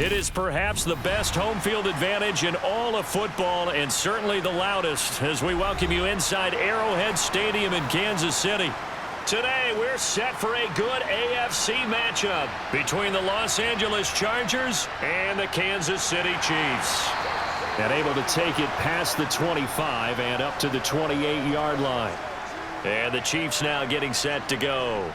It is perhaps the best home field advantage in all of football and certainly the loudest as we welcome you inside Arrowhead Stadium in Kansas City. Today, we're set for a good AFC matchup between the Los Angeles Chargers and the Kansas City Chiefs. And able to take it past the 25 and up to the 28-yard line. And the Chiefs now getting set to go.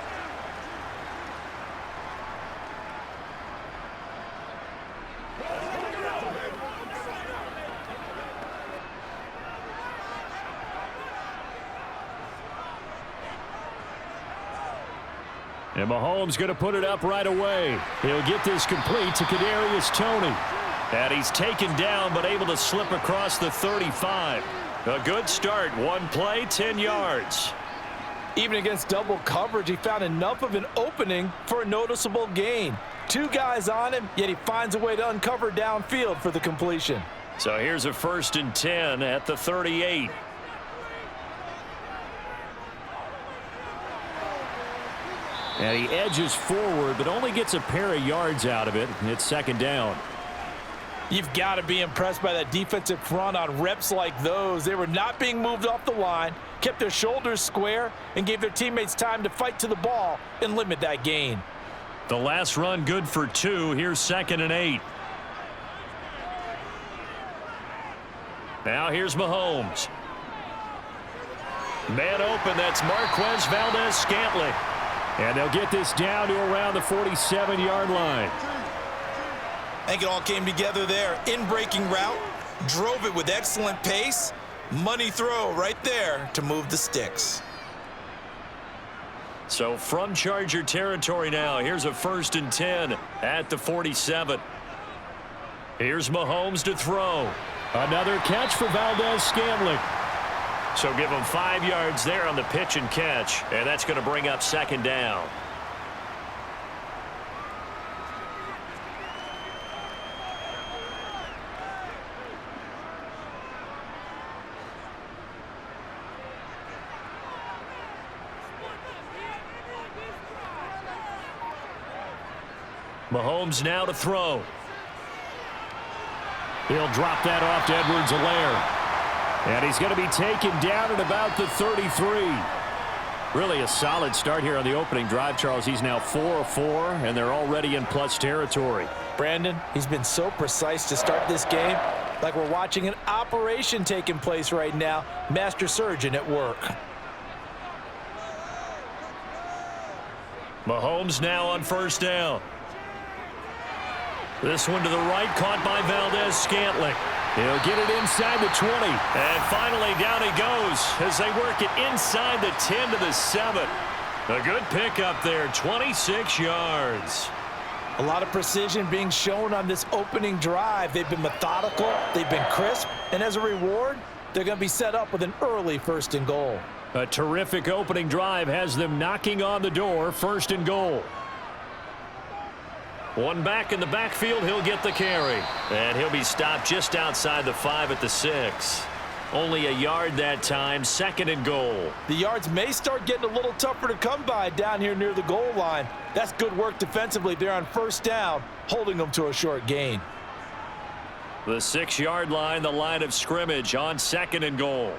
And Mahomes going to put it up right away. He'll get this complete to Kadarius Toney. And he's taken down but able to slip across the 35. A good start. One play, 10 yards. Even against double coverage, he found enough of an opening for a noticeable gain. Two guys on him, yet he finds a way to uncover downfield for the completion. So here's a 1st and 10 at the 38. And he edges forward, but only gets a pair of yards out of it. And it's 2nd down. You've got to be impressed by that defensive front on reps like those. They were not being moved off the line, kept their shoulders square, and gave their teammates time to fight to the ball and limit that gain. The last run good for 2. Here's 2nd and 8. Now here's Mahomes. Man open, that's Marquez Valdez-Scantling. And they'll get this down to around the 47-yard line. I think it all came together there. In-breaking route, drove it with excellent pace. Money throw right there to move the sticks. So from Charger territory now, here's a 1st and 10 at the 47. Here's Mahomes to throw. Another catch for Valdez-Scantling. So give him 5 yards there on the pitch and catch, and that's going to bring up 2nd down. Mahomes now to throw. He'll drop that off to Edwards-Helaire. And he's going to be taken down at about the 33. Really a solid start here on the opening drive, Charles. He's now 4 of 4, and they're already in plus territory. Brandon, he's been so precise to start this game, like we're watching an operation taking place right now. Master surgeon at work. Mahomes now on 1st down. This one to the right, caught by Valdez-Scantling. He'll get it inside the 20. And finally down he goes as they work it inside the 10 to the 7. A good pickup there, 26 yards. A lot of precision being shown on this opening drive. They've been methodical, they've been crisp, and as a reward, they're going to be set up with an early 1st and goal. A terrific opening drive has them knocking on the door, 1st and goal. One back in the backfield, he'll get the carry. And he'll be stopped just outside the 5 at the 6. Only a yard that time, 2nd and goal. The yards may start getting a little tougher to come by down here near the goal line. That's good work defensively there on 1st down, holding them to a short gain. The 6-yard line, the line of scrimmage on 2nd and goal.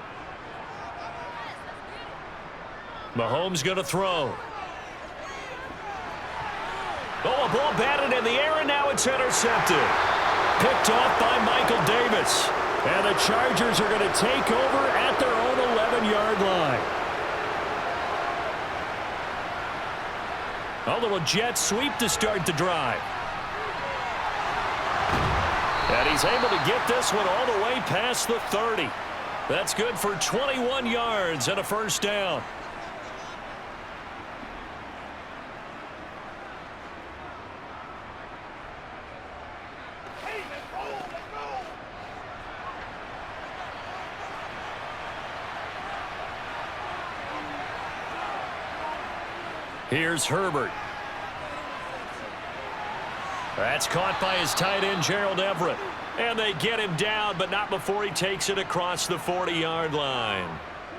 Mahomes going to throw. Oh, a ball batted in the air, and now it's intercepted. Picked off by Michael Davis. And the Chargers are going to take over at their own 11-yard line. A little jet sweep to start the drive. And he's able to get this one all the way past the 30. That's good for 21 yards and a 1st down. Here's Herbert. That's caught by his tight end, Gerald Everett. And they get him down, but not before he takes it across the 40-yard line.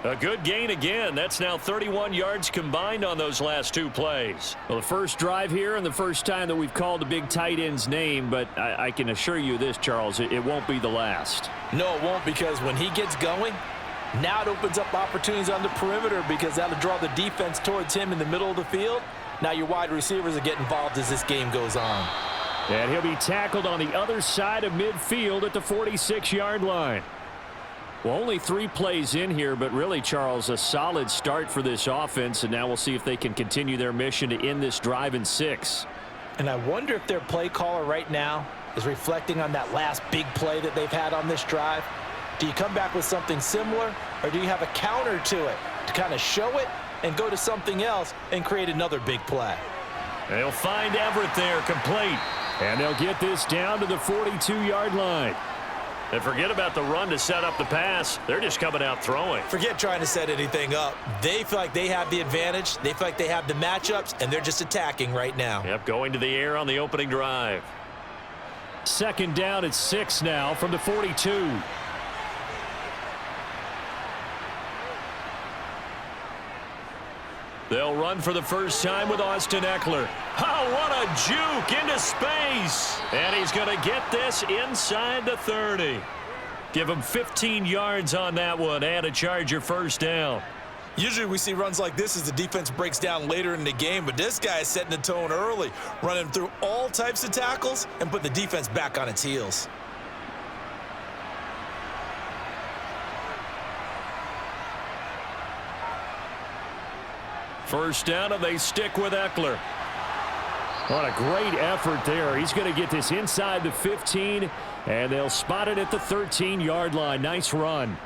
A good gain again. That's now 31 yards combined on those last two plays. Well, the first drive here and the first time that we've called a big tight end's name, but I can assure you this, Charles, it won't be the last. No, it won't, because when he gets going, now it opens up opportunities on the perimeter, because that'll draw the defense towards him in the middle of the field. Now your wide receivers will get involved as this game goes on. And he'll be tackled on the other side of midfield at the 46-yard line. Well, only 3 plays in here, but really, Charles, a solid start for this offense, and now we'll see if they can continue their mission to end this drive in 6. And I wonder if their play caller right now is reflecting on that last big play that they've had on this drive. Do you come back with something similar, or do you have a counter to it to kind of show it and go to something else and create another big play? They'll find Everett there, complete. And they'll get this down to the 42-yard line. And forget about the run to set up the pass. They're just coming out throwing. Forget trying to set anything up. They feel like they have the advantage. They feel like they have the matchups, and they're just attacking right now. Yep, going to the air on the opening drive. Second down at 6 now from the 42. They'll run for the first time with Austin Eckler. Oh, what a juke into space. And he's going to get this inside the 30. Give him 15 yards on that one and a Charger first down. Usually we see runs like this as the defense breaks down later in the game, but this guy is setting the tone early, running through all types of tackles and putting the defense back on its heels. First down, and they stick with Eckler. What a great effort there. He's going to get this inside the 15, and they'll spot it at the 13-yard line. Nice run.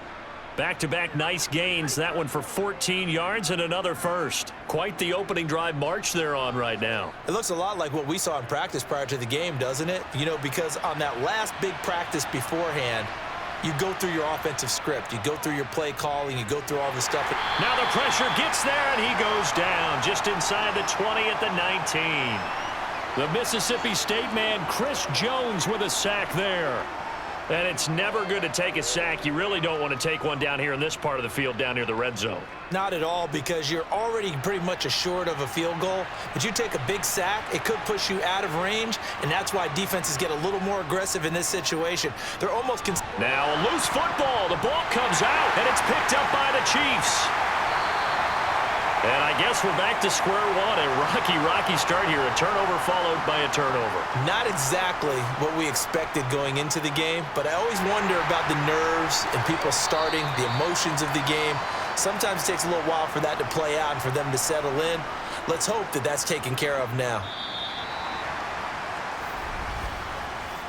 Back-to-back nice gains. That one for 14 yards and another first. Quite the opening drive march they're on right now. It looks a lot like what we saw in practice prior to the game, doesn't it? You know, because on that last big practice beforehand, you go through your offensive script. You go through your play calling. You go through all the stuff. Now the pressure gets there, and he goes down just inside the 20 at the 19. The Mississippi State man, Chris Jones, with a sack there. And it's never good to take a sack. You really don't want to take one down here in this part of the field down near the red zone. Not at all, because you're already pretty much assured of a field goal. But you take a big sack, it could push you out of range, and that's why defenses get a little more aggressive in this situation. They're almost... Now a loose football. The ball comes out, and it's picked up by the Chiefs. And I guess we're back to square one. A rocky start here. A turnover followed by a turnover. Not exactly what we expected going into the game, but I always wonder about the nerves and people starting, the emotions of the game. Sometimes it takes a little while for that to play out and for them to settle in. Let's hope that that's taken care of now.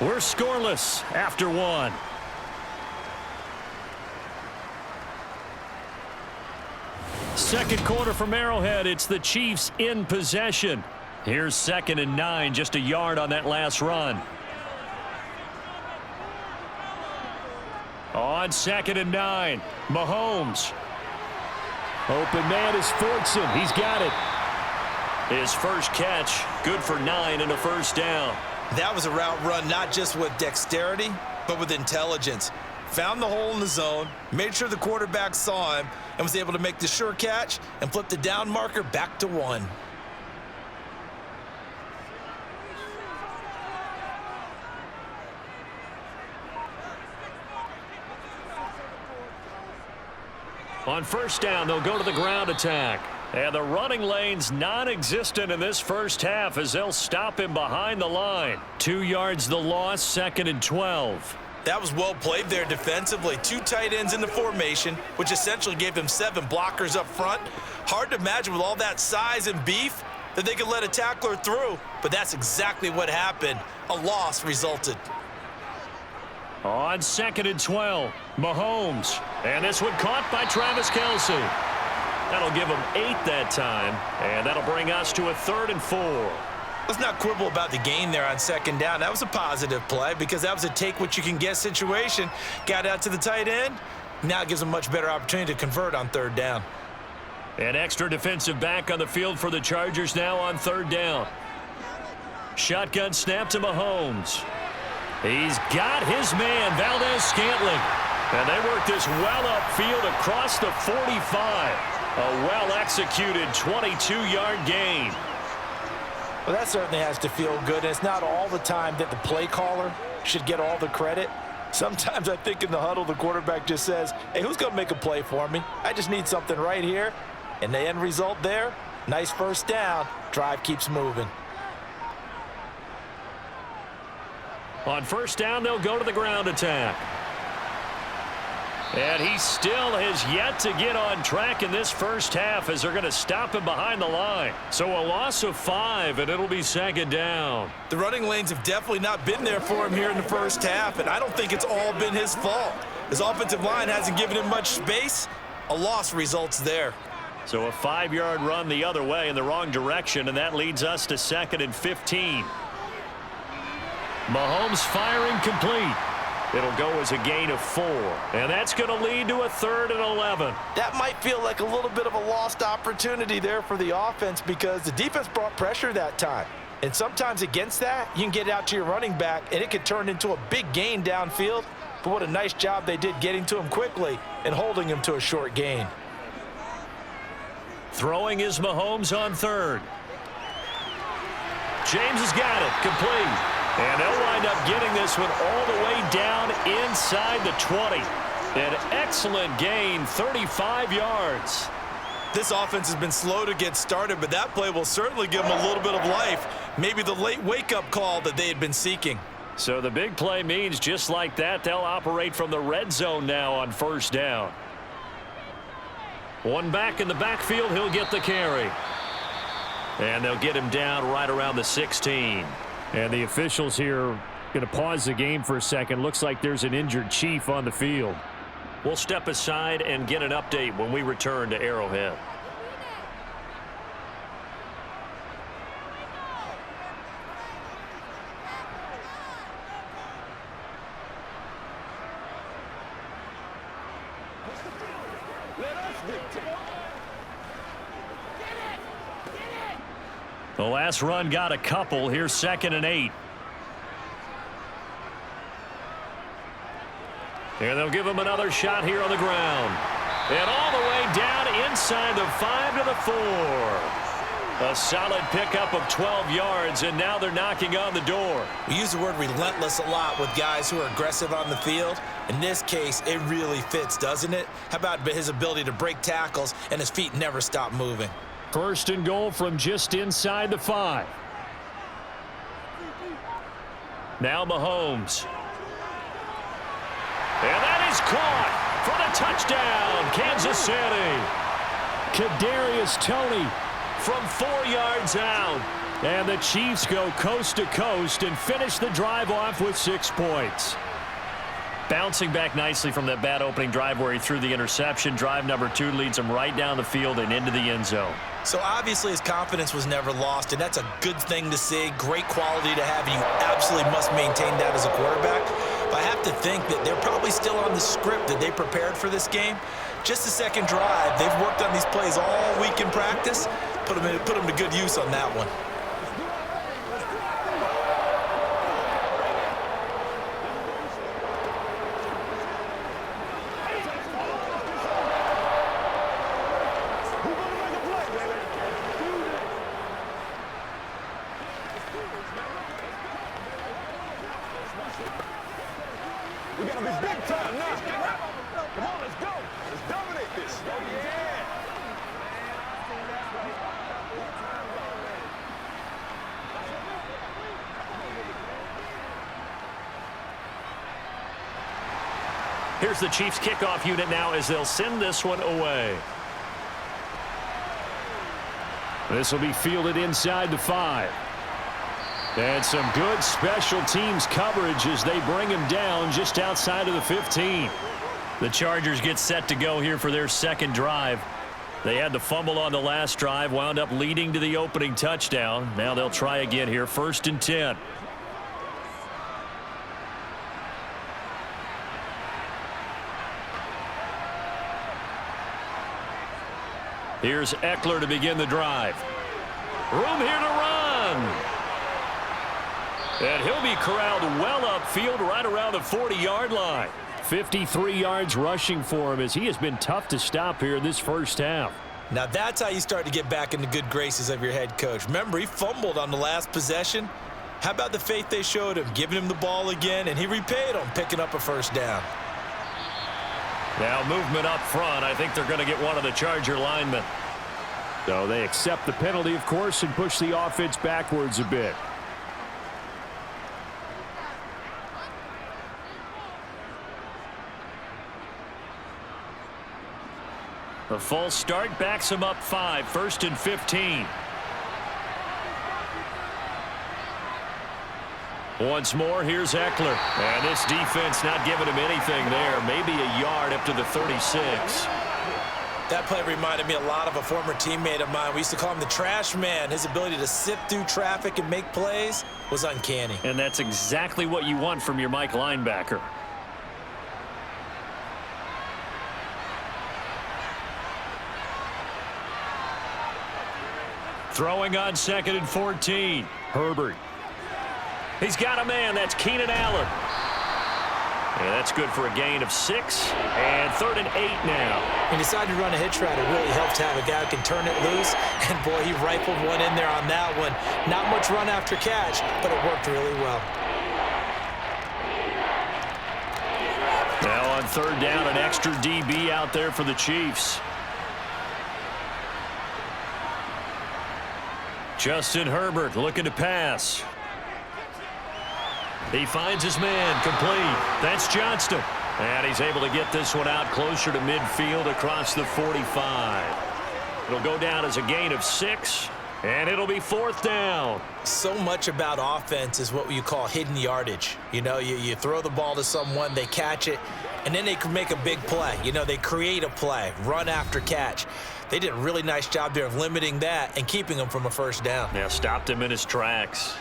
We're scoreless after one. Second quarter from Arrowhead. It's the Chiefs in possession. Here's 2nd and 9, just a yard on that last run. On 2nd and 9, Mahomes. Open man is Fortson. He's got it. His first catch, good for 9 and a first down. That was a route run not just with dexterity, but with intelligence. Found the hole in the zone, made sure the quarterback saw him, and was able to make the sure catch and flip the down marker back to 1. On first down, they'll go to the ground attack. And the running lane's non-existent in this first half as they'll stop him behind the line. 2 yards the loss, 2nd and 12. That was well played there defensively. 2 tight ends in the formation, which essentially gave them 7 blockers up front. Hard to imagine with all that size and beef that they could let a tackler through, but that's exactly what happened. A loss resulted. On 2nd and 12, Mahomes. And this one caught by Travis Kelsey. That'll give them 8 that time, and that'll bring us to a 3rd and 4. Let's not quibble about the gain there on 2nd down. That was a positive play because that was a take-what-you-can-get situation. Got out to the tight end. Now it gives them a much better opportunity to convert on 3rd down. An extra defensive back on the field for the Chargers now on 3rd down. Shotgun snap to Mahomes. He's got his man, Valdez Scantling. And they work this well upfield across the 45. A well-executed 22-yard gain. Well, that certainly has to feel good. And it's not all the time that the play caller should get all the credit. Sometimes I think in the huddle, the quarterback just says, hey, who's going to make a play for me? I just need something right here. And the end result there, nice first down. Drive keeps moving. On first down, they'll go to the ground attack. And he still has yet to get on track in this first half as they're going to stop him behind the line. So a loss of 5, and it'll be second down. The running lanes have definitely not been there for him here in the first half, and I don't think it's all been his fault. His offensive line hasn't given him much space. A loss results there. So a 5-yard run the other way in the wrong direction, and that leads us to 2nd and 15. Mahomes firing complete. It'll go as a gain of 4, and that's going to lead to a 3rd and 11. That might feel like a little bit of a lost opportunity there for the offense because the defense brought pressure that time. And sometimes against that, you can get out to your running back, and it could turn into a big gain downfield. But what a nice job they did getting to him quickly and holding him to a short gain. Throwing is Mahomes on 3rd. James has got it, complete. And they'll wind up getting this one all the way down inside the 20. An excellent gain, 35 yards. This offense has been slow to get started, but that play will certainly give them a little bit of life. Maybe the late wake-up call that they had been seeking. So the big play means just like that, they'll operate from the red zone now on first down. One back in the backfield, he'll get the carry. And they'll get him down right around the 16. And the officials here going to pause the game for a second. Looks like there's an injured Chief on the field. We'll step aside and get an update when we return to Arrowhead. The last run got a couple. Here's 2nd and 8. And they'll give him another shot here on the ground. And all the way down inside the 5 to the 4. A solid pickup of 12 yards, and now they're knocking on the door. We use the word relentless a lot with guys who are aggressive on the field. In this case, it really fits, doesn't it? How about his ability to break tackles and his feet never stop moving? 1st and goal from just inside the 5. Now Mahomes. And that is caught for the touchdown, Kansas City. Kadarius Toney from 4 yards out. And the Chiefs go coast to coast and finish the drive off with 6 points. Bouncing back nicely from that bad opening drive where he threw the interception. Drive number 2 leads him right down the field and into the end zone. So obviously his confidence was never lost, and that's a good thing to see. Great quality to have, and you absolutely must maintain that as a quarterback. But I have to think that they're probably still on the script that they prepared for this game. Just the second drive, they've worked on these plays all week in practice. Put them to good use on that one. We're going to be big time now. Come on, let's go. Let's dominate this. Yeah. Here's the Chiefs kickoff unit now as they'll send this one away. This will be fielded inside the 5. And some good special teams coverage as they bring him down just outside of the 15. The Chargers get set to go here for their second drive. They had the fumble on the last drive, wound up leading to the opening touchdown. Now they'll try again here, 1st and 10. Here's Eckler to begin the drive. Room here to run. And he'll be corralled well upfield right around the 40-yard line. 53 yards rushing for him as he has been tough to stop here in this first half. Now that's how you start to get back in the good graces of your head coach. Remember, he fumbled on the last possession. How about the faith they showed him, giving him the ball again, and he repaid them, picking up a first down. Now movement up front. I think they're going to get one of the Charger linemen. So they accept the penalty, of course, and push the offense backwards a bit. The false start backs him up 5, 1st and 15. Once more, here's Eckler. And this defense not giving him anything there. Maybe a yard up to the 36. That play reminded me a lot of a former teammate of mine. We used to call him the trash man. His ability to sift through traffic and make plays was uncanny. And that's exactly what you want from your Mike linebacker. Throwing on 2nd and 14. Herbert. He's got a man. That's Keenan Allen. Yeah, that's good for a gain of 6. And 3rd and 8 now. He decided to run a hitch route. It really helps to have a guy who can turn it loose. And, boy, he rifled one in there on that one. Not much run after catch, but it worked really well. Now on 3rd down, an extra DB out there for the Chiefs. Justin Herbert looking to pass. He finds his man, complete. That's Johnston. And he's able to get this one out closer to midfield across the 45. It'll go down as a gain of 6, and it'll be 4th down. So much about offense is what you call hidden yardage. You know, you throw the ball to someone, they catch it, and then they can make a big play. You know, they create a play, run after catch. They did a really nice job there of limiting that and keeping him from a first down. Yeah, stopped him in his tracks.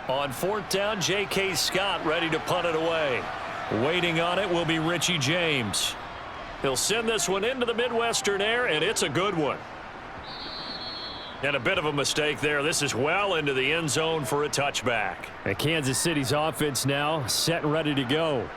On 4th down, J.K. Scott ready to punt it away. Waiting on it will be Richie James. He'll send this one into the Midwestern air, and it's a good one. And a bit of a mistake there. This is well into the end zone for a touchback. And Kansas City's offense now set and ready to go.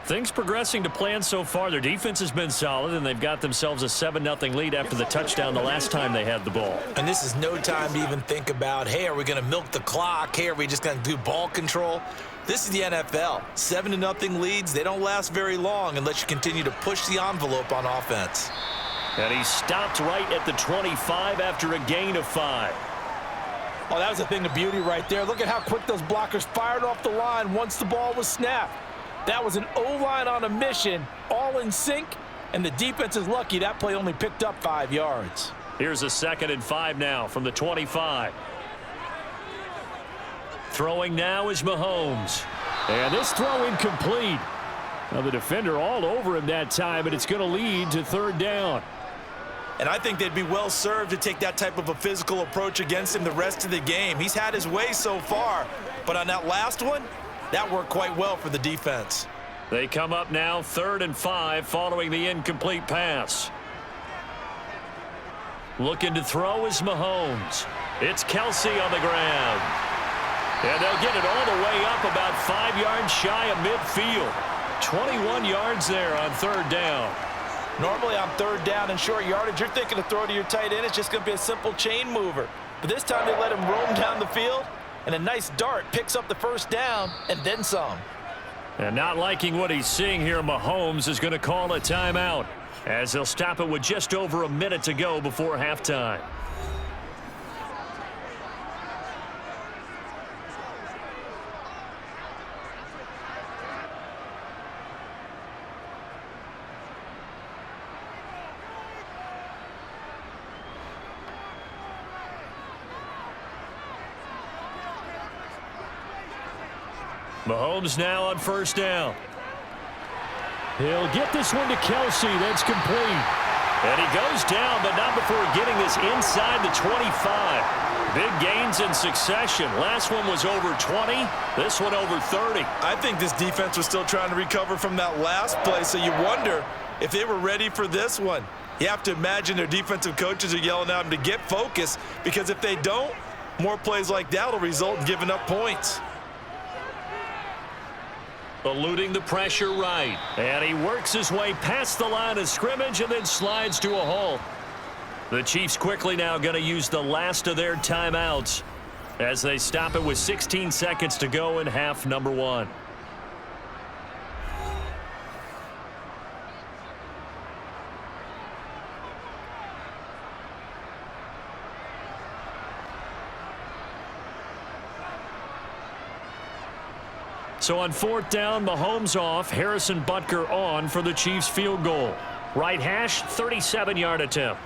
Things progressing to plan so far. Their defense has been solid, and they've got themselves a 7-0 lead after the touchdown the last time they had the ball. And this is no time to even think about, hey, are we going to milk the clock? Hey, are we just going to do ball control? This is the NFL. 7-0 leads, they don't last very long unless you continue to push the envelope on offense. And he stopped right at the 25 after a gain of 5. Oh, that was a thing of beauty right there. Look at how quick those blockers fired off the line once the ball was snapped. That was an O-line on a mission, all in sync, and the defense is lucky that play only picked up 5 yards. Here's a 2nd and 5 now from the 25. Throwing now is Mahomes. And this throw incomplete. Now the defender all over him that time, but it's going to lead to 3rd down. And I think they'd be well served to take that type of a physical approach against him the rest of the game. He's had his way so far, but on that last one, that worked quite well for the defense. They come up now 3rd and 5 following the incomplete pass. Looking to throw is Mahomes. It's Kelsey on the ground. And they'll get it all the way up about 5 yards shy of midfield. 21 yards there on 3rd down. Normally on 3rd down and short yardage, you're thinking to throw to your tight end. It's just going to be a simple chain mover. But this time they let him roam down the field. And a nice dart picks up the 1st down and then some. And not liking what he's seeing here, Mahomes is going to call a timeout as they'll stop it with just over a minute to go before halftime. Mahomes now on 1st down. He'll get this one to Kelsey. That's complete. And he goes down, but not before getting this inside the 25. Big gains in succession. Last one was over 20. This one over 30. I think this defense was still trying to recover from that last play, so you wonder if they were ready for this one. You have to imagine their defensive coaches are yelling at them to get focused, because if they don't, more plays like that will result in giving up points. Eluding the pressure right. And he works his way past the line of scrimmage and then slides to a halt. The Chiefs quickly now going to use the last of their timeouts as they stop it with 16 seconds to go in half number 1. So on 4th down, Mahomes off, Harrison Butker on for the Chiefs field goal. Right hash, 37-yard attempt.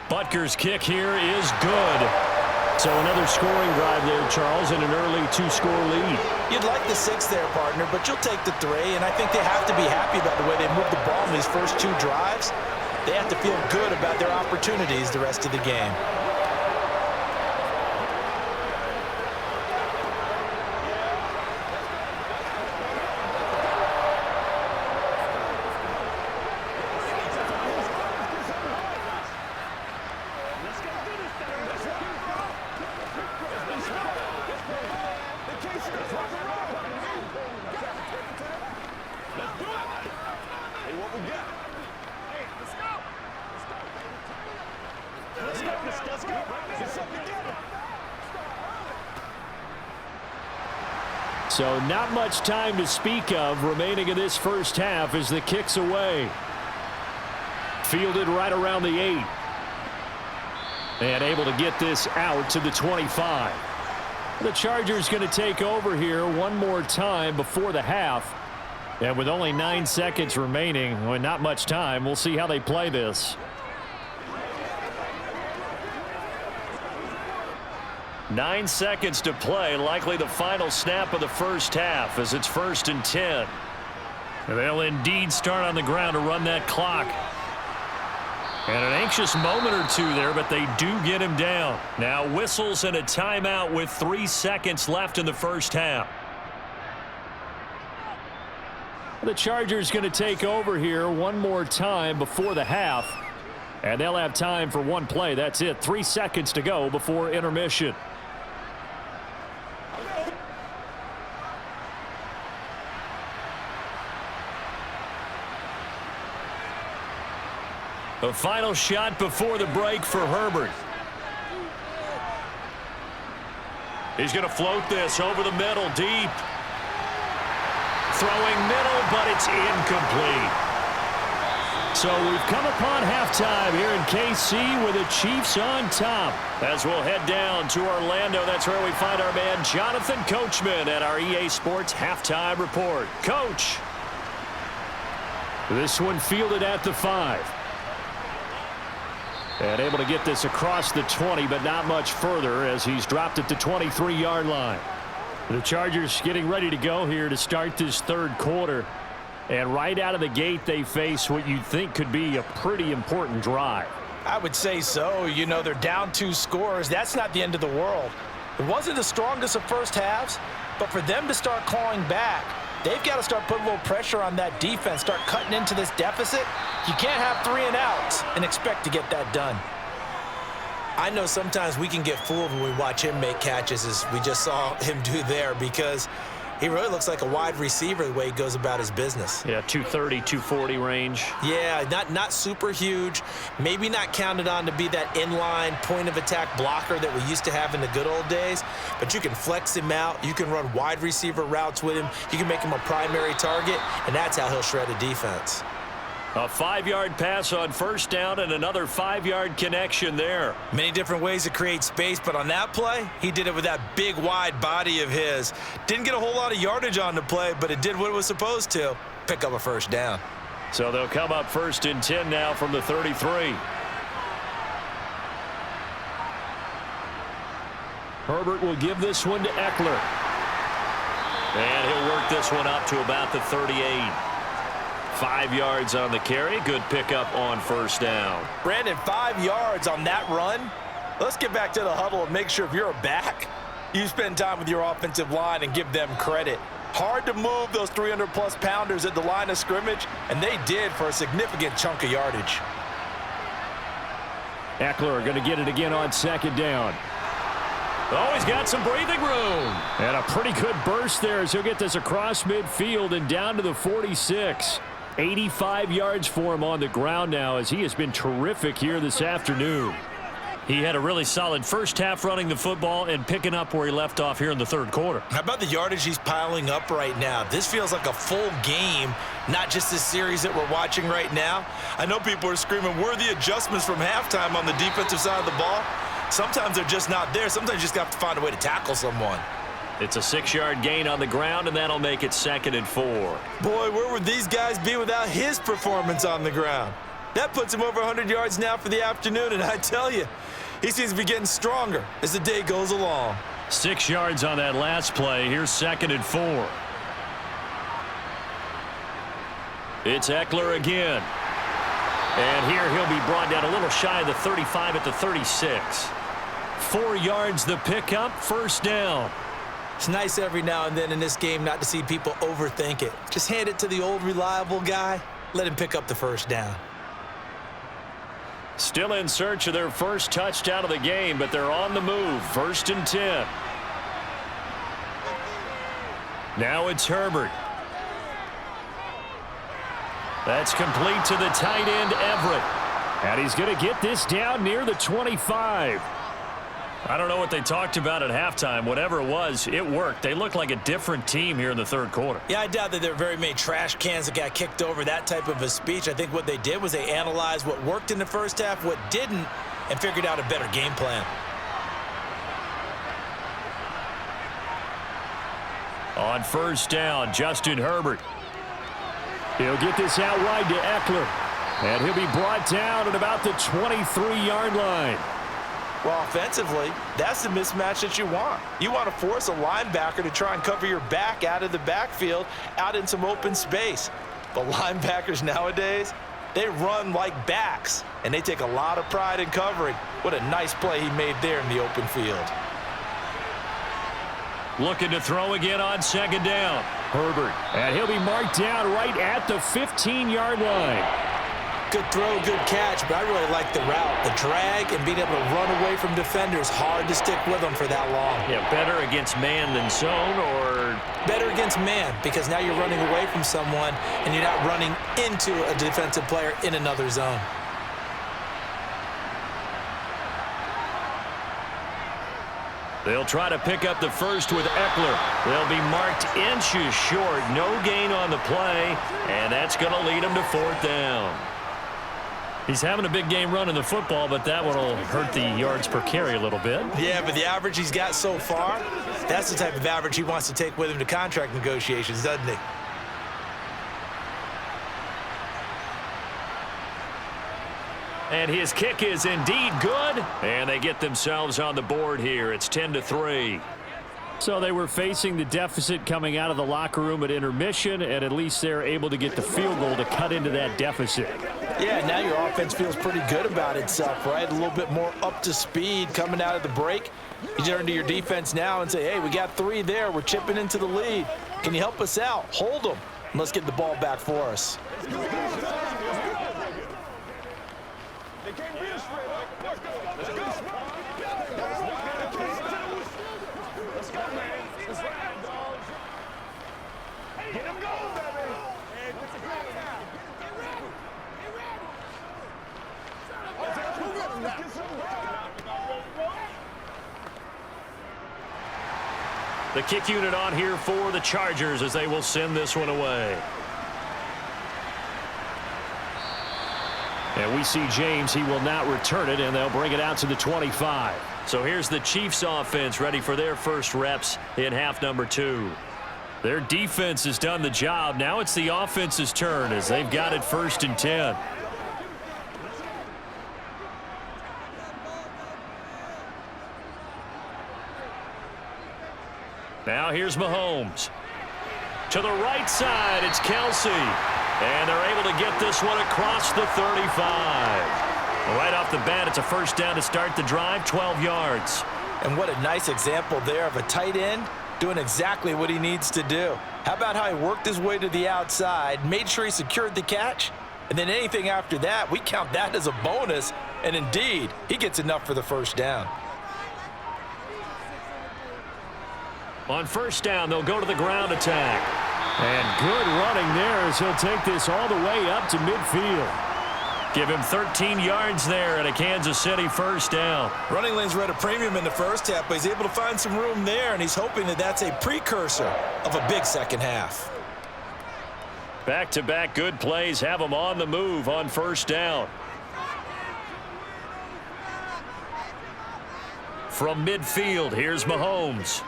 Butker's kick here is good. So another scoring drive there, Charles, and an early 2-score lead. You'd like the 6 there, partner, but you'll take the 3, and I think they have to be happy about the way they moved the ball in these first 2 drives. They have to feel good about their opportunities the rest of the game. So not much time to speak of remaining in this first half as the kick's away. Fielded right around the 8. And able to get this out to the 25. The Chargers going to take over here one more time before the half. And with only 9 seconds remaining, well, not much time, we'll see how they play this. 9 seconds to play, likely the final snap of the first half as it's 1st and 10. And they'll indeed start on the ground to run that clock. And an anxious moment or two there, but they do get him down. Now whistles and a timeout with 3 seconds left in the first half. The Chargers going to take over here one more time before the half. And they'll have time for one play. That's it. 3 seconds to go before intermission. The final shot before the break for Herbert. He's going to float this over the middle, deep. Throwing middle, but it's incomplete. So we've come upon halftime here in KC with the Chiefs on top. As we'll head down to Orlando, that's where we find our man Jonathan Coachman at our EA Sports Halftime Report. Coach. This one fielded at the 5. And able to get this across the 20, but not much further as he's dropped at the 23-yard line. The Chargers getting ready to go here to start this third quarter. And right out of the gate, they face what you'd think could be a pretty important drive. I would say so. You know, they're down 2 scores. That's not the end of the world. It wasn't the strongest of first halves, but for them to start clawing back, they've got to start putting a little pressure on that defense, start cutting into this deficit. You can't have 3 and outs and expect to get that done. I know sometimes we can get fooled when we watch him make catches, as we just saw him do there, because he really looks like a wide receiver the way he goes about his business. Yeah, 230, 240 range. Yeah, not super huge. Maybe not counted on to be that inline point-of-attack blocker that we used to have in the good old days, but you can flex him out. You can run wide receiver routes with him. You can make him a primary target, and that's how he'll shred a defense. A 5-yard pass on first down and another 5-yard connection there. Many different ways to create space, but on that play, he did it with that big, wide body of his. Didn't get a whole lot of yardage on the play, but it did what it was supposed to, pick up a first down. So they'll come up 1st and 10 now from the 33. Herbert will give this one to Eckler. And he'll work this one up to about the 38. 5 yards on the carry. Good pickup on first down. Brandon, 5 yards on that run. Let's get back to the huddle and make sure if you're a back, you spend time with your offensive line and give them credit. Hard to move those 300-plus pounders at the line of scrimmage, and they did for a significant chunk of yardage. Eckler going to get it again on second down. Oh, he's got some breathing room. And a pretty good burst there as he'll get this across midfield and down to the 46. 85 yards for him on the ground now as he has been terrific here this afternoon. He had a really solid first half running the football and picking up where he left off here in the third quarter. How about the yardage he's piling up right now? This feels like a full game, not just this series that we're watching right now. I know people are screaming, where are the adjustments from halftime on the defensive side of the ball? Sometimes they're just not there. Sometimes you just have to find a way to tackle someone. It's a 6-yard gain on the ground, and that'll make it 2nd and 4. Boy, where would these guys be without his performance on the ground? That puts him over 100 yards now for the afternoon, and I tell you, he seems to be getting stronger as the day goes along. 6 yards on that last play. Here's 2nd and 4. It's Eckler again. And here he'll be brought down a little shy of the 35 at the 36. 4 yards the pickup, first down. It's nice every now and then in this game not to see people overthink it. Just hand it to the old reliable guy. Let him pick up the first down. Still in search of their first touchdown of the game, but they're on the move. 1st and 10. Now it's Herbert. That's complete to the tight end, Everett. And he's going to get this down near the 25. I don't know what they talked about at halftime. Whatever it was, it worked. They look like a different team here in the third quarter. Yeah, I doubt that there are very many trash cans that got kicked over, that type of a speech. I think what they did was they analyzed what worked in the first half, what didn't, and figured out a better game plan. On first down, Justin Herbert. He'll get this out wide to Eckler. And he'll be brought down at about the 23-yard line. Well, offensively, that's the mismatch that you want. You want to force a linebacker to try and cover your back out of the backfield, out in some open space. But linebackers nowadays, they run like backs, and they take a lot of pride in covering. What a nice play he made there in the open field. Looking to throw again on 2nd down. Herbert. And he'll be marked down right at the 15-yard line. Good throw, good catch, but I really like the route. The drag and being able to run away from defenders, hard to stick with them for that long. Yeah, better against man than zone, or? Better against man, because now you're running away from someone and you're not running into a defensive player in another zone. They'll try to pick up the first with Eckler. They'll be marked inches short. No gain on the play, and that's going to lead them to 4th down. He's having a big game running the football, but that one will hurt the yards per carry a little bit. Yeah, but the average he's got so far, that's the type of average he wants to take with him to contract negotiations, doesn't he? And his kick is indeed good, and they get themselves on the board here. It's 10-3. So they were facing the deficit coming out of the locker room at intermission, and at least they're able to get the field goal to cut into that deficit. Yeah, now your offense feels pretty good about itself, right? A little bit more up to speed coming out of the break. You turn to your defense now and say, hey, we got 3 there. We're chipping into the lead. Can you help us out? Hold them. And let's get the ball back for us. The kick unit on here for the Chargers as they will send this one away. And we see James. He will not return it, and they'll bring it out to the 25. So here's the Chiefs offense ready for their first reps in half number 2. Their defense has done the job. Now it's the offense's turn as they've got it 1st and 10. Now here's Mahomes. To the right side, it's Kelsey. And they're able to get this one across the 35. Right off the bat, it's a first down to start the drive, 12 yards. And what a nice example there of a tight end doing exactly what he needs to do. How about how he worked his way to the outside, made sure he secured the catch, and then anything after that, we count that as a bonus, and indeed, he gets enough for the first down. On first down, they'll go to the ground attack. And good running there as he'll take this all the way up to midfield. Give him 13 yards there at a Kansas City first down. Running lanes were at a premium in the first half, but he's able to find some room there, and he's hoping that that's a precursor of a big second half. Back-to-back good plays have him on the move on first down. From midfield, here's Mahomes.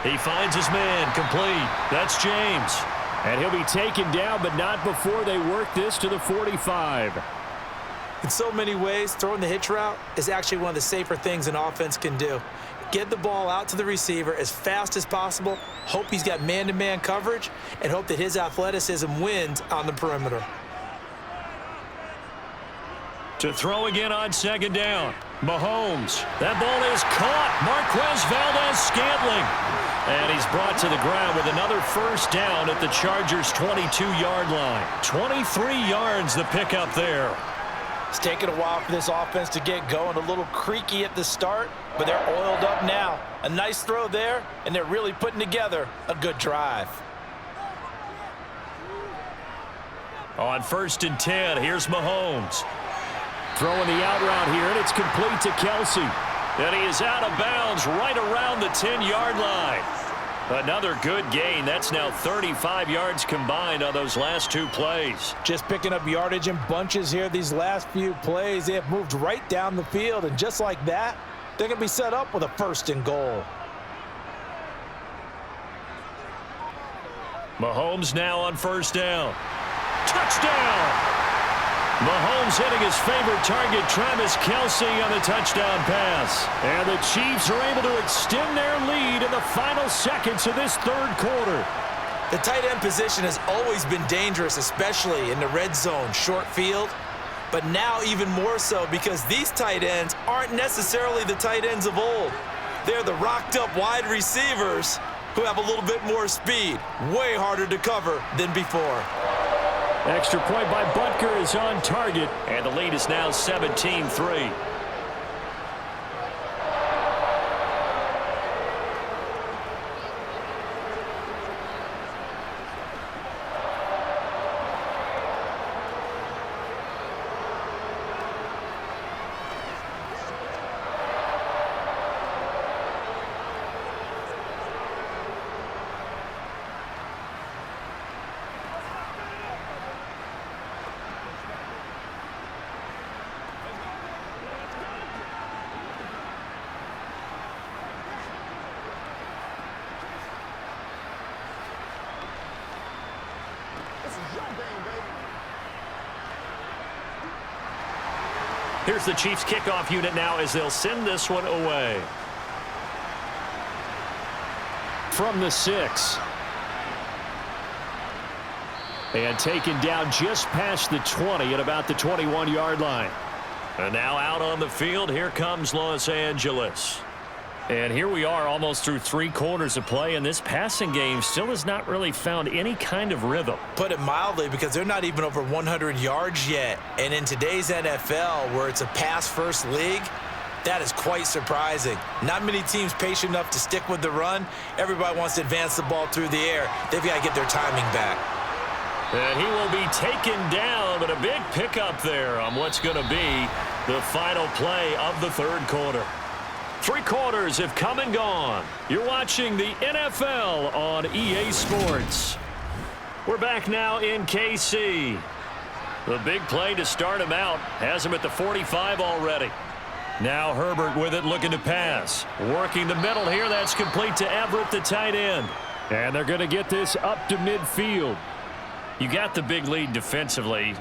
He finds his man, complete. That's James. And he'll be taken down, but not before they work this to the 45. In so many ways, throwing the hitch route is actually one of the safer things an offense can do. Get the ball out to the receiver as fast as possible, hope he's got man-to-man coverage, and hope that his athleticism wins on the perimeter. To throw again on second down. Mahomes. That ball is caught. Marquez Valdez-Scantling. And he's brought to the ground with another first down at the Chargers' 22-yard line. 23 yards the pickup there. It's taken a while for this offense to get going. A little creaky at the start, but they're oiled up now. A nice throw there, and they're really putting together a good drive. On first and 10, here's Mahomes. Throwing the out route here, and it's complete to Kelsey. And he is out of bounds right around the 10-yard line. Another good gain. That's now 35 yards combined on those last two plays. Just picking up yardage in bunches here these last few plays. They have moved right down the field, and just like that, they're going to be set up with a first and goal. Mahomes now on first down. Touchdown! Mahomes hitting his favorite target, Travis Kelsey, on the touchdown pass. And the Chiefs are able to extend their lead in the final seconds of this third quarter. The tight end position has always been dangerous, especially in the red zone, short field. But now even more so because these tight ends aren't necessarily the tight ends of old. They're the rocked-up wide receivers who have a little bit more speed. Way harder to cover than before. Extra point by Butker is on target. And the lead is now 17-3. Here's the Chiefs kickoff unit now as they'll send this one away. From the 6. And taken down just past the 20 at about the 21-yard line. And now out on the field, here comes Los Angeles. And here we are almost through 3 quarters of play, and this passing game still has not really found any kind of rhythm. Put it mildly, because they're not even over 100 yards yet. And in today's NFL, where it's a pass-first league, that is quite surprising. Not many teams patient enough to stick with the run. Everybody wants to advance the ball through the air. They've got to get their timing back. And he will be taken down, but a big pickup there on what's going to be the final play of the third quarter. 3 quarters have come and gone. You're watching the NFL on EA Sports. We're back now in KC. The big play to start him out has him at the 45 already. Now Herbert with it, looking to pass. Working the middle here. That's complete to Everett, the tight end. And they're going to get this up to midfield. You got the big lead defensively.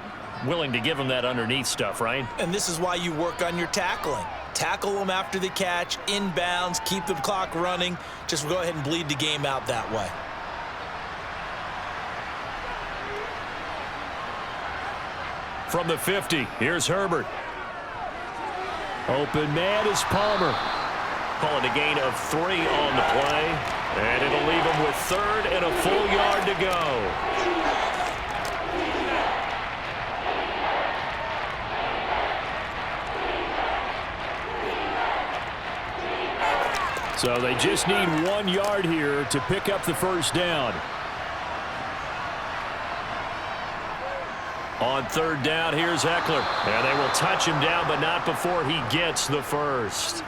Willing to give him that underneath stuff, right? And this is why you work on your tackling. Tackle them after the catch, inbounds, keep the clock running. Just go ahead and bleed the game out that way. from the 50. Here's Herbert. Open man is Palmer. Call it a gain of 3 on the play. And it'll leave him with 3rd and a full yard to go. So they just need 1 yard here to pick up the first down. On 3rd down, here's Eckler. And they will touch him down, but not before he gets the first.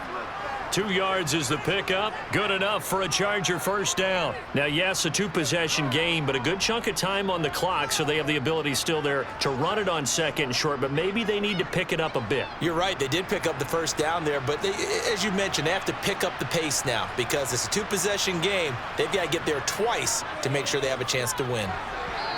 2 yards is the pickup. Good enough for a Charger first down. Now, yes, a 2-possession game, but a good chunk of time on the clock, so they have the ability still there to run it on 2nd and short, but maybe they need to pick it up a bit. You're right. They did pick up the first down there, but as you mentioned, they have to pick up the pace now because it's a 2-possession game. They've got to get there twice to make sure they have a chance to win.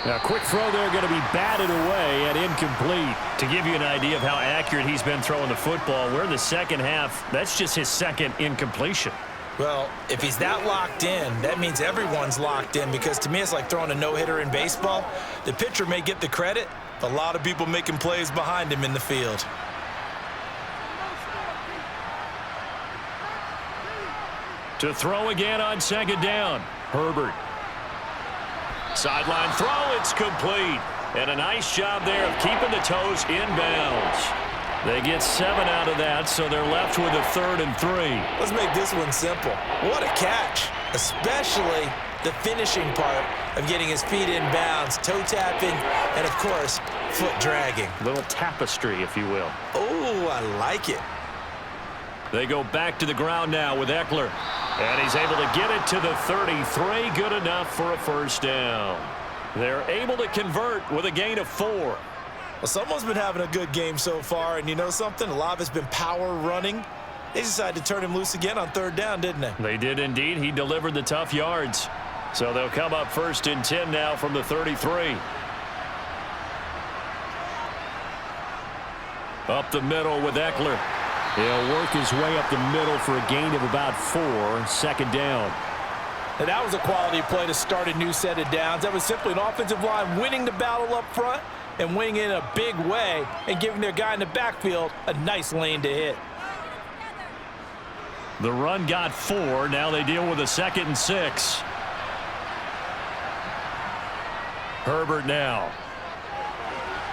Now, quick throw there, going to be batted away and incomplete. To give you an idea of how accurate he's been throwing the football, we're in the second half. That's just his 2nd incompletion. Well, if he's that locked in, that means everyone's locked in because to me it's like throwing a no-hitter in baseball. The pitcher may get the credit, but a lot of people making plays behind him in the field. To throw again on 2nd down. Herbert. Sideline throw, it's complete. And a nice job there of keeping the toes inbounds. They get 7 out of that, so they're left with a 3rd and 3. Let's make this one simple. What a catch, especially the finishing part of getting his feet in bounds, toe tapping, and, of course, foot dragging. Little tapestry, if you will. Oh, I like it. They go back to the ground now with Eckler. And he's able to get it to the 33. Good enough for a first down. They're able to convert with a gain of 4. Well, someone's been having a good game so far, and you know something? A lot of it's been power running. They decided to turn him loose again on 3rd down, didn't they? They did indeed. He delivered the tough yards. So they'll come up 1st and 10 now from the 33. Up the middle with Eckler. He'll work his way up the middle for a gain of about 4, 2nd down. Now, that was a quality play to start a new set of downs. That was simply an offensive line winning the battle up front and winning in a big way and giving their guy in the backfield a nice lane to hit. The run got 4. Now they deal with a 2nd and 6. Herbert now.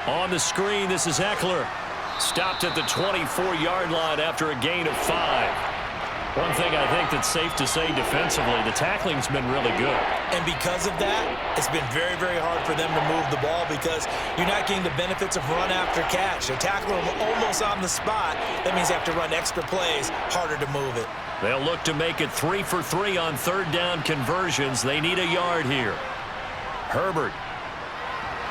On the screen, this is Eckler. Stopped at the 24-yard line after a gain of 5. One thing I think that's safe to say defensively, the tackling's been really good. And because of that, it's been very, very hard for them to move the ball because you're not getting the benefits of run after catch. They're tackling them almost on the spot. That means they have to run extra plays, harder to move it. They'll look to make it 3 for 3 on 3rd down conversions. They need a yard here. Herbert.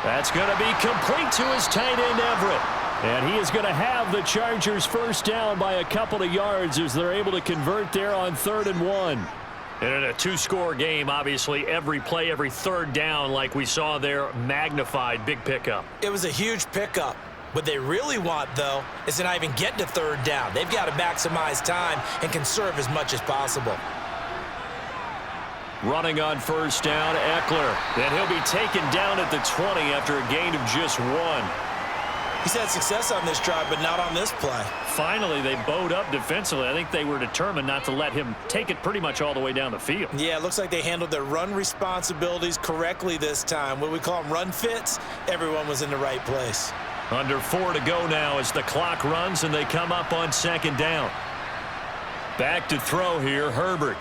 That's going to be complete to his tight end, Everett. And he is going to have the Chargers first down by a couple of yards as they're able to convert there on 3rd and 1. And in a 2-score game, obviously, every play, every 3rd down, like we saw there, magnified, big pickup. It was a huge pickup. What they really want, though, is to not even get to 3rd down. They've got to maximize time and conserve as much as possible. Running on 1st down, Eckler. Then he'll be taken down at the 20 after a gain of just 1. He's had success on this drive, but not on this play. Finally, they bowed up defensively. I think they were determined not to let him take it pretty much all the way down the field. Yeah, it looks like they handled their run responsibilities correctly this time. What we call them run fits, everyone was in the right place. Under 4 to go now as the clock runs and they come up on 2nd down. Back to throw here, Herbert.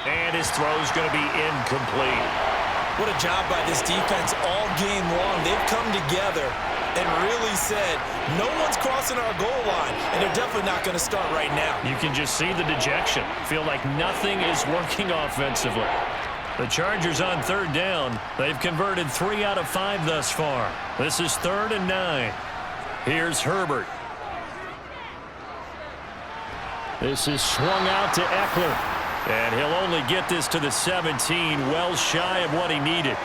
And his throw's going to be incomplete. What a job by this defense all game long. They've come together and really said, no one's crossing our goal line, and they're definitely not going to start right now. You can just see the dejection. Feel like nothing is working offensively. The Chargers on 3rd down. They've converted 3 out of 5 thus far. This is 3rd and 9. Here's Herbert. This is swung out to Eckler. And he'll only get this to the 17, well shy of what he needed.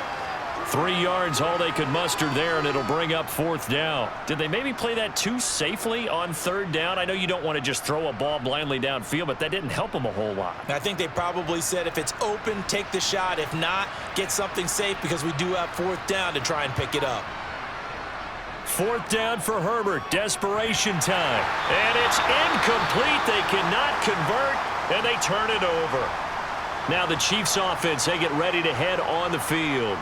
3 yards, all they could muster there, and it'll bring up 4th down. Did they maybe play that too safely on 3rd down? I know you don't want to just throw a ball blindly downfield, but that didn't help them a whole lot. I think they probably said if it's open, take the shot. If not, get something safe because we do have 4th down to try and pick it up. 4th down for Herbert. Desperation time. And it's incomplete. They cannot convert, and they turn it over. Now the Chiefs offense, they get ready to head on the field.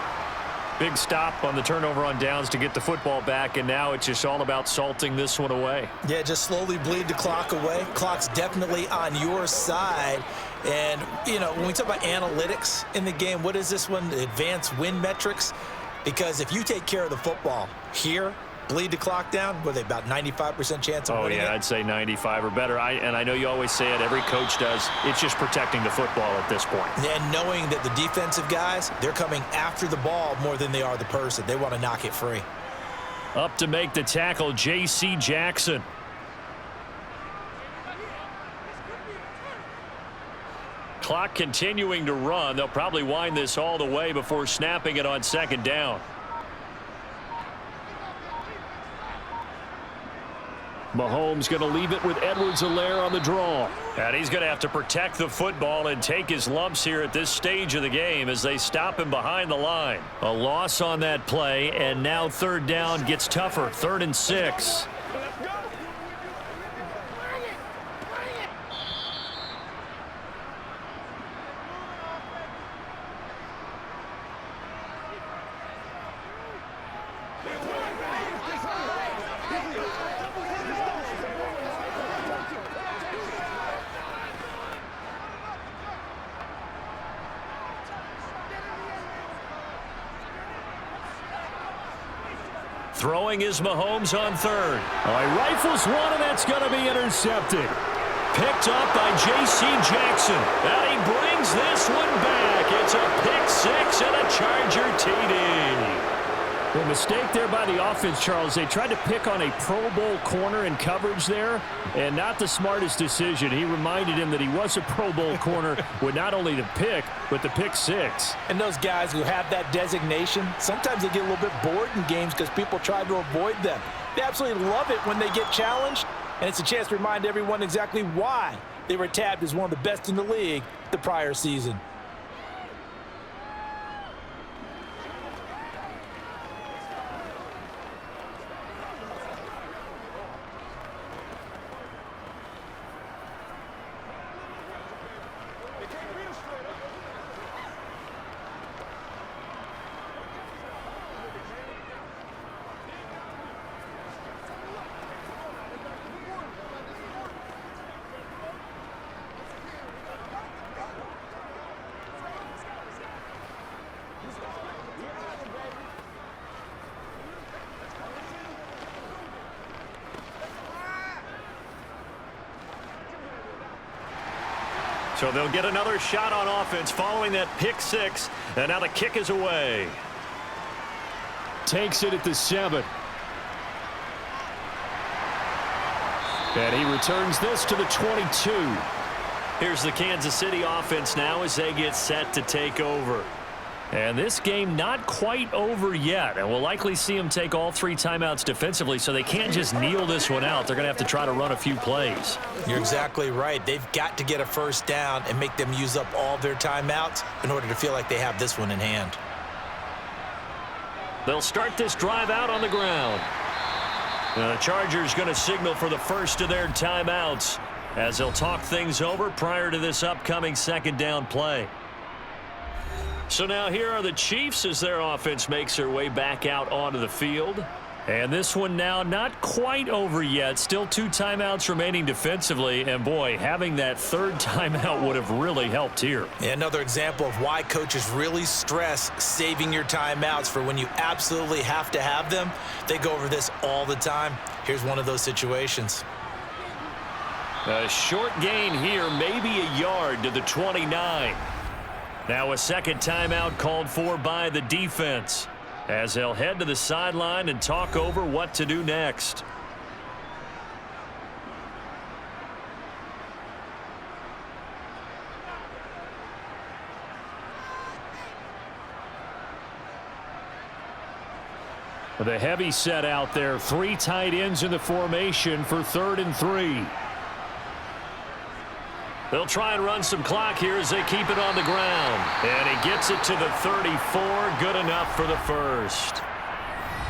Big stop on the turnover on downs to get the football back, and now it's just all about salting this one away. Yeah, just slowly bleed the clock away. Clock's definitely on your side. And, you know, when we talk about analytics in the game, what is this one? Advanced win metrics? Because if you take care of the football here, bleed the clock down, what are they, about 95% chance of winning it? I'd say 95 or better. And I know you always say it, every coach does. It's just protecting the football at this point. And knowing that the defensive guys, they're coming after the ball more than they are the person. They want to knock it free. Up to make the tackle, J.C. Jackson. Clock continuing to run. They'll probably wind this all the way before snapping it on 2nd down. Mahomes going to leave it with Edwards-Helaire on the draw. And he's going to have to protect the football and take his lumps here at this stage of the game as they stop him behind the line. A loss on that play, and now 3rd down gets tougher. 3rd and 6. Throwing is Mahomes on 3rd. He rifles one, and that's going to be intercepted. Picked up by J.C. Jackson. And he brings this one back. It's a pick 6 and a Charger TD. The mistake there by the offense, Charles. They tried to pick on a Pro Bowl corner in coverage there, and not the smartest decision. He reminded him that he was a Pro Bowl corner with not only the pick, but the pick 6. And those guys who have that designation, sometimes they get a little bit bored in games because people try to avoid them. They absolutely love it when they get challenged, and it's a chance to remind everyone exactly why they were tabbed as one of the best in the league the prior season. So they'll get another shot on offense following that pick 6. And now the kick is away. Takes it at the 7. And he returns this to the 22. Here's the Kansas City offense now as they get set to take over. And this game not quite over yet. And we'll likely see them take all 3 timeouts defensively, so they can't just kneel this one out. They're going to have to try to run a few plays. You're exactly right. They've got to get a 1st down and make them use up all their timeouts in order to feel like they have this one in hand. They'll start this drive out on the ground. The Chargers going to signal for the first of their timeouts as they'll talk things over prior to this upcoming 2nd down play. So now here are the Chiefs as their offense makes their way back out onto the field. And this one now not quite over yet. Still 2 timeouts remaining defensively. And, boy, having that 3rd timeout would have really helped here. Yeah, another example of why coaches really stress saving your timeouts for when you absolutely have to have them. They go over this all the time. Here's one of those situations. A short gain here, maybe a yard to the 29. Now a 2nd timeout called for by the defense as they'll head to the sideline and talk over what to do next. The heavy set out there. 3 tight ends in the formation for 3rd and 3. They'll try and run some clock here as they keep it on the ground. And he gets it to the 34. Good enough for the first.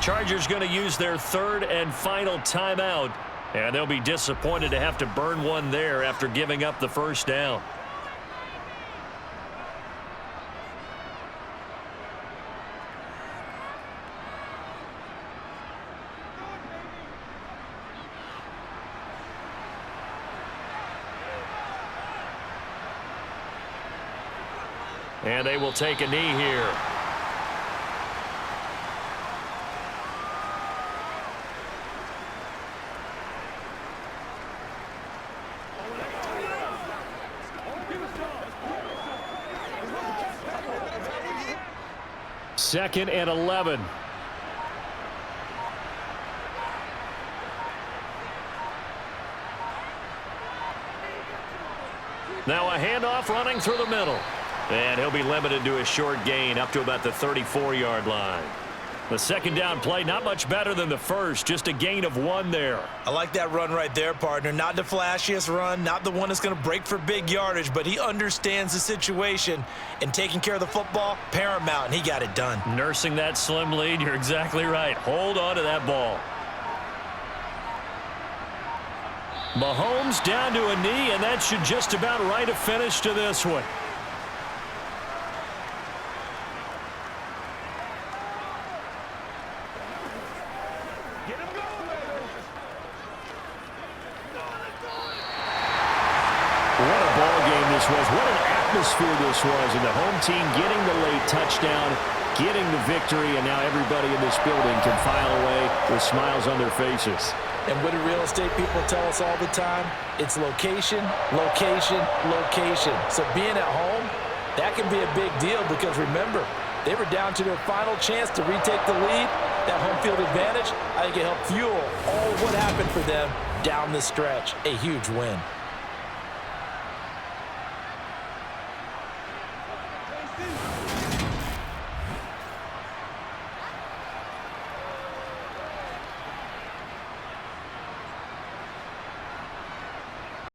Chargers going to use their 3rd and final timeout. And they'll be disappointed to have to burn one there after giving up the first down. And they will take a knee here. Second and 11. Now a handoff running through the middle. And he'll be limited to a short gain up to about the 34-yard line. The second down play, not much better than the first, just a gain of 1 there. I like that run right there, partner. Not the flashiest run, not the one that's going to break for big yardage, but he understands the situation, and taking care of the football, paramount, and he got it done. Nursing that slim lead, you're exactly right. Hold on to that ball. Mahomes down to a knee, and that should just about write a finish to this one. What an atmosphere this was, and the home team getting the late touchdown, getting the victory, and now everybody in this building can file away with smiles on their faces. And what do real estate people tell us all the time? It's location, location, location. So being at home, that can be a big deal because remember, they were down to their final chance to retake the lead. That home field advantage, I think it helped fuel all of what happened for them down the stretch. A huge win.